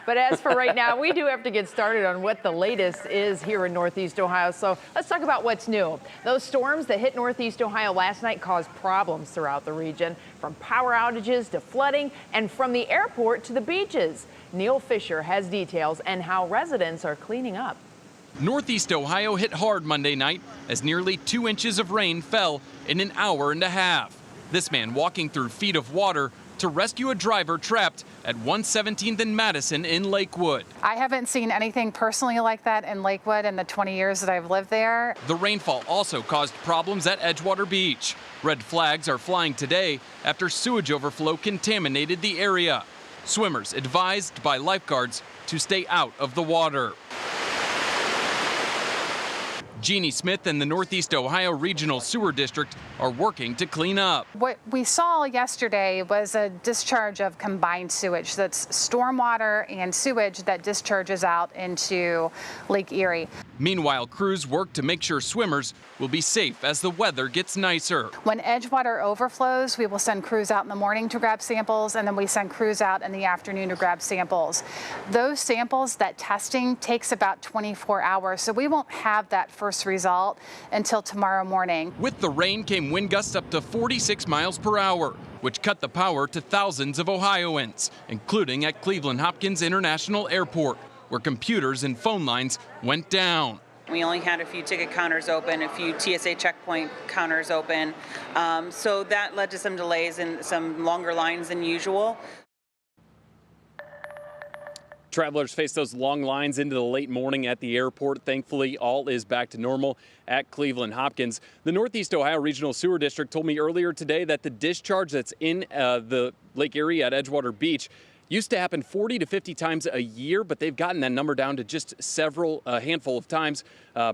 But as for right now, we do have to get started on what the latest is here in Northeast Ohio. So let's talk about what's new. Those storms that hit Northeast Ohio last night caused problems throughout the region, from power outages to flooding and from the airport to the beaches. Neil Fisher has details and how residents are cleaning up. Northeast Ohio hit hard Monday night as nearly 2 inches of rain fell in an hour and a half. This man walking through feet of water to rescue a driver trapped at 117th and Madison in Lakewood. I haven't seen anything personally like that in Lakewood in the 20 years that I've lived there. The rainfall also caused problems at Edgewater Beach. Red flags are flying today after sewage overflow contaminated the area. Swimmers advised by lifeguards to stay out of the water. Jeanie Smith and the Northeast Ohio Regional Sewer District are working to clean up. What we saw yesterday was a discharge of combined sewage. That's stormwater and sewage that discharges out into Lake Erie. Meanwhile, crews work to make sure swimmers will be safe as the weather gets nicer. When Edgewater overflows, we will send crews out in the morning to grab samples, and then we send crews out in the afternoon to grab samples. Those samples, that testing takes about 24 hours, so we won't have that first result until tomorrow morning. With the rain came wind gusts up to 46 miles per hour, which cut the power to thousands of Ohioans, including at Cleveland Hopkins International Airport, where computers and phone lines went down. We only had a few ticket counters open, a few TSA checkpoint counters open, so that led to some delays and some longer lines than usual. Travelers face those long lines into the late morning at the airport. Thankfully, all is back to normal at Cleveland Hopkins. The Northeast Ohio Regional Sewer District told me earlier today that the discharge that's in the Lake Erie at Edgewater Beach used to happen 40 to 50 times a year, but they've gotten that number down to just a handful of times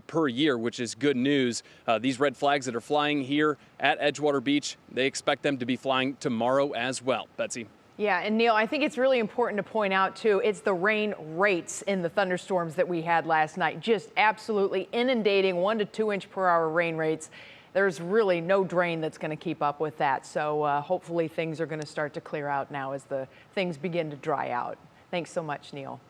per year, which is good news. These red flags that are flying here at Edgewater Beach, they expect them to be flying tomorrow as well. Betsy. Yeah, and Neil, I think it's really important to point out, too, it's the rain rates in the thunderstorms that we had last night. Just absolutely inundating 1 to 2 inch per hour rain rates. There's really no drain that's going to keep up with that. So hopefully things are going to start to clear out now as the things begin to dry out. Thanks so much, Neil.